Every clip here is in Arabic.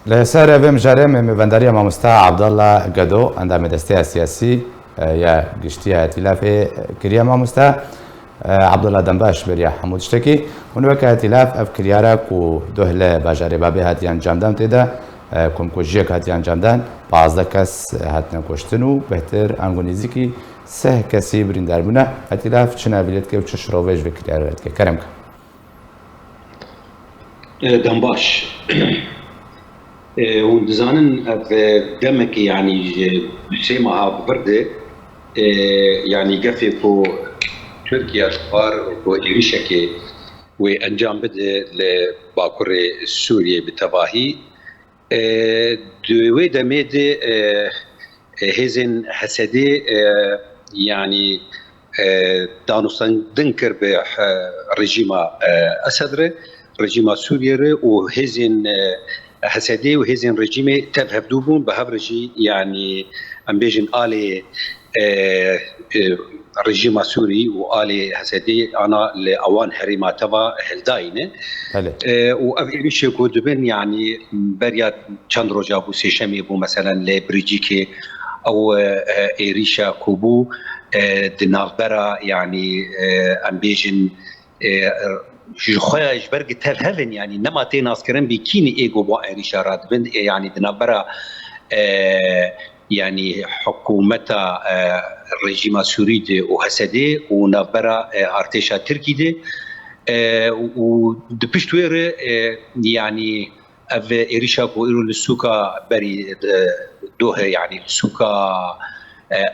لسر بهم جرم مبندري ماموستا عبد الله قدو عندما دستي السياسي يا قشتي ائتلاف كريا ماموستا عبد الله دنباش بريا حمود شتكي ونوك ائتلاف افكريارك ودهله باجاري بابي هاتيان جامدان تيدا كم كوجيك هاتيان جامدان 15 کس هاتن کشتنو بهتر انگونیزی سه کسی بریندار بونه ائتلاف چه نبیلت که چه شروعش بکریارت که کرم که دنباش وندزانن دمك يعني شيء ما برده يعني قفكو تركيا اخبار وإيريشكي وانجام بده لباكور سوريا بالتباهي دويدا ميدي هزن حسدي يعني دانوستان دنكر برجيم اسدره رجيم سوريا وهزن حسدي وهزن رجيمي تفهم دوبون بهبرجي يعني ام بيجن آلي رجيم سوري وآلي حسدي انا لاوان حريمه تبع هلداينه وافيش كودبن يعني بريات چند روجا بو سيشمي بو مثلا لبريجيكي او ايريشا كوبو دنافبرا يعني ام بيجن خويا جبرق تفهمن يعني نما تيناس كرن بكيني ايجو بو اشارات بند يعني دنابرا يعني حكومتا الرجيم السوري وحسدي ونابرا ارتشا تركي دي ودبشتوير يعني اف اريشا كو ايرو للسوكا بري دوه يعني السوكا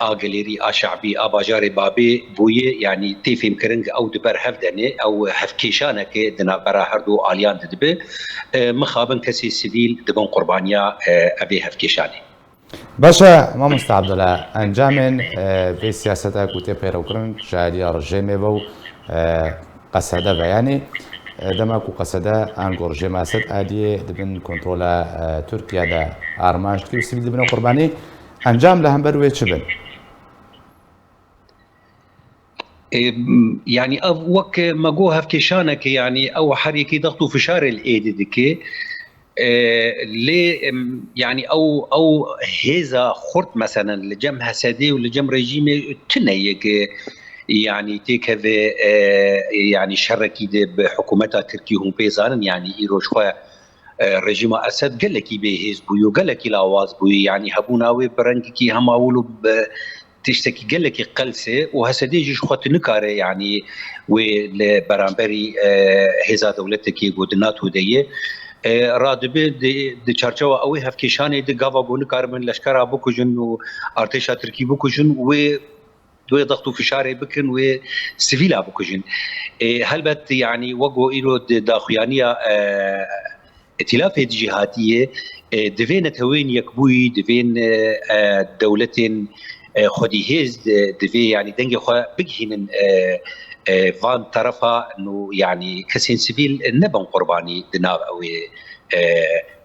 آگلیری آشعبی آباجار بابی بویه يعني تیفیم کرنگ او دبر هفدنه او هفکیشانه که دنا برا هر دو آلیان دبه مخابن کسی سیویل دبن قربانیا ابي هفکیشانه. باشا ما مستعد له انجام في سياسة كوتي بيروكرن شادي رجيمي بو قصدا بياني دماكو قصدا انغور رجيم اسد ادي دبن كنترولا تركيا دا ارماش كيف سيفيل دبن قرباني انجام لهم بروي تشبن يعني وك ماجوها في كيشانك يعني او حريكي ضغطوا فشار الايد دكي ليه يعني او هذا خرط مثلا لجم حسدي ولجم رجيمي تنيك يعني تيك يعني شركي بحكومتها تركيا هم بيزان يعني ايروش رژیم اسد قال لك بهز بو قال لك لاواز بو يعني هبوناوي برنكي هم اولو تشتكي قال لك قلسه وهسديج خط نكاره يعني ولبرامبري هزا دولتك يقودنات وديه رادبه د چارچو او هفکشانه د غاوا بو نکار من لشکر ابو کوجن و ارتشا تركي بو کوجن و دو ضغطوا في شارع بكن وسيفيل ابو كوجن هلبت يعني وقو ايرو داخيانيه ائتلاف جهاتيه دفين توين يكبوي دفين دولة خديهز دفي يعني دنجي خو بجهن فان طرفها انه يعني كسين سيفيل نبن قرباني دنا او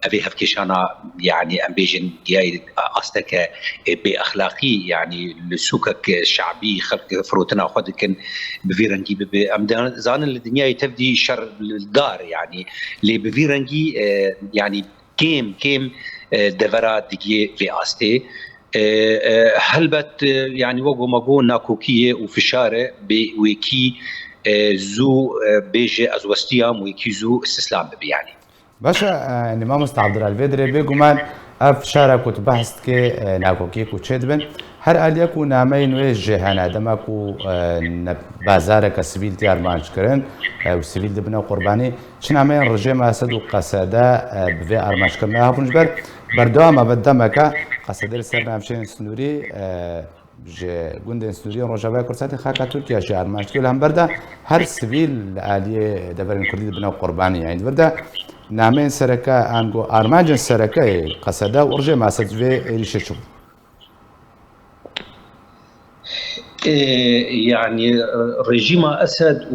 ابي هفكيشانا يعني امبيجن جاي استك باخلاقي يعني لسوكك الشعبي خلق فروتنا خد كان بفيرنجي بامدان زان الدنيا تفدي شر الدار يعني اللي بفيرنجي يعني كيم دفرا ديجي في استي هلبت يعني وقو مقو ناكوكيه وفي الشارع بويكي زو بيجي ازوستيام ويكي زو استسلام يعني باشا يعني ما مستعد الفيدري بيجومان اف شارك وتبحث كي ناكوكي كوتشدبن هر اليكو نامين وجه انا دماكو بازارك السبيل تيار مانش كرن والسبيل دبنا قرباني شنامين رجيم اسد وقساده بفي ارماش كرنا هافونج بر بردوما بدمك قساده سرنا مشين سنوري ج گوندن سنوری روجاوی کرسات خاک ترکیه شهر ماشکل هم برده هر سویل عالیه دبرن کردی بنا قربانی يعني برده نامين سركا انغو ارماجن سركا قصدا ورجه ما سجوي ريشچو يعني رجيم اسد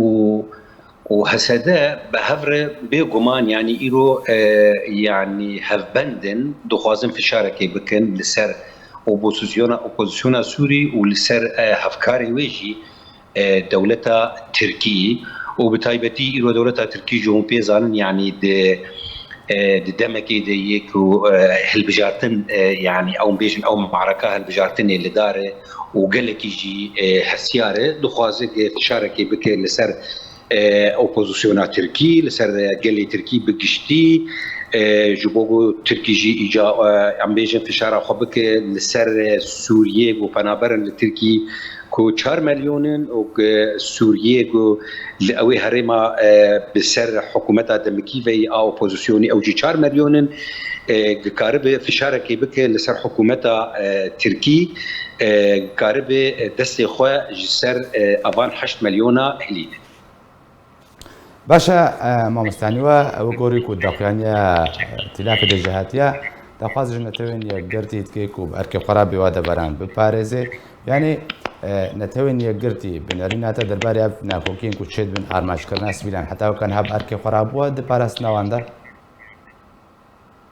وحسدا بهفر بيغمان يعني ايرو يعني هفبندن دخوازن في شاركي بكن لسر اوبوزيسيون سوري ولسر هفكاري ويجي دولتا تركي وبتايبتي ايرو دولتا تركي جو بيزان يعني دمكي ديك وهالبجارتن يعني او بيجن او معركه هالبجارتن اللي داره وقالك يجي هالسياره دخوازك تشاركي بك لسر اوبوزيسيونا تركي لسر قالي تركي بقشتي جبوغو تركي جي اجا عم بيجن في شارع خبك لسر سوريا وبنابرن لتركي كو 4 مليون و سوريا كو لأوي هرما بسر حكومتها دمكيفي او اوبوزيسيوني او جي 4 مليون كارب في شاركي بك لسر حكومتها تركي كارب دستي خو جسر افان 8 مليون هليل باشا ما مستعنيوا وقوري كود دقيانيا تلاف الجهاتيا دخواز جنتوين يقرتي تكيكو بأركي قرابي وادا بران بباريزي يعني نتوين يقرتي بنارينا تدرباري اف ناكوكين كو تشيد بن ارماش كرنا سبيلان حتى وكان هاب أركي قرابوا دبارس نواندا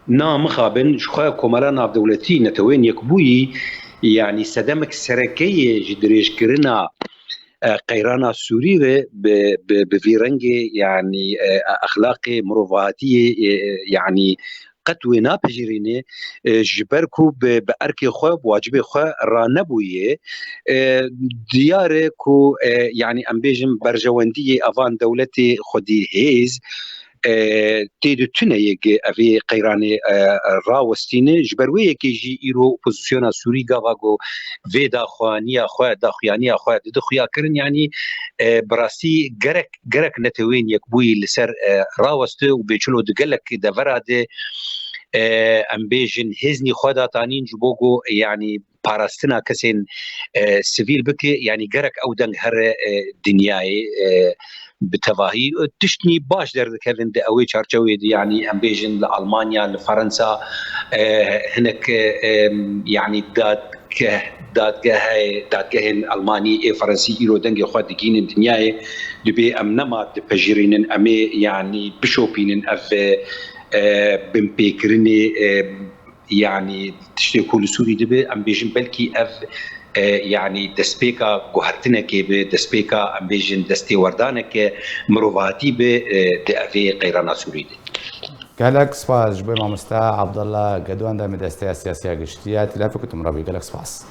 نعم مخابن شخويا كومالانا دولتي نتوين يكبوي يعني سدامك سركية جدريش كرنا قيرانا سوري بفيرنجي يعني اخلاقي مروفاتيه يعني قطوي نابجريني جبركو بأركي خو بواجبي خو رانبويه دياركو يعني امبيجم برجوانديه افان دولتي خدي هيز تيدو تنيك افي قيراني راوستيني جبرويه كي جي ايرو بوزيسيونا سوري غافاغو فيدا خوانيا خو داخيانيا خو دخيا كرن يعني براسي جرك نتوين يكبوي لسر راوست وبيچلو دقلك دفراده ام بيجن هزني خدا تانين جبوغو يعني باراستنا كسين سيفيل بكي يعني جرك او دنگ هر دنياي بتواهي تشتني باش در كرن دي اوي چارچوي يعني ام بيجن لالمانيا لفرنسا هناك يعني دادگاه الماني فرنسي ايرو دنگ خو دگين الدنيا دبي امنما دبجرين امي يعني بشوبين اف بمبيكرني يعني تشتي كل سوري دبي ام بيجن بلكي اف يعني دسبيكا جوهرتنا كي دسبيكا ام بيجن دستي وردانك مروفاتي ب دافي قيرانا سوري قالك سباس جبي ما مستا عبد الله قدوان دا مدستي السياسيه قشتيات لا فكنت مربي قالك سباس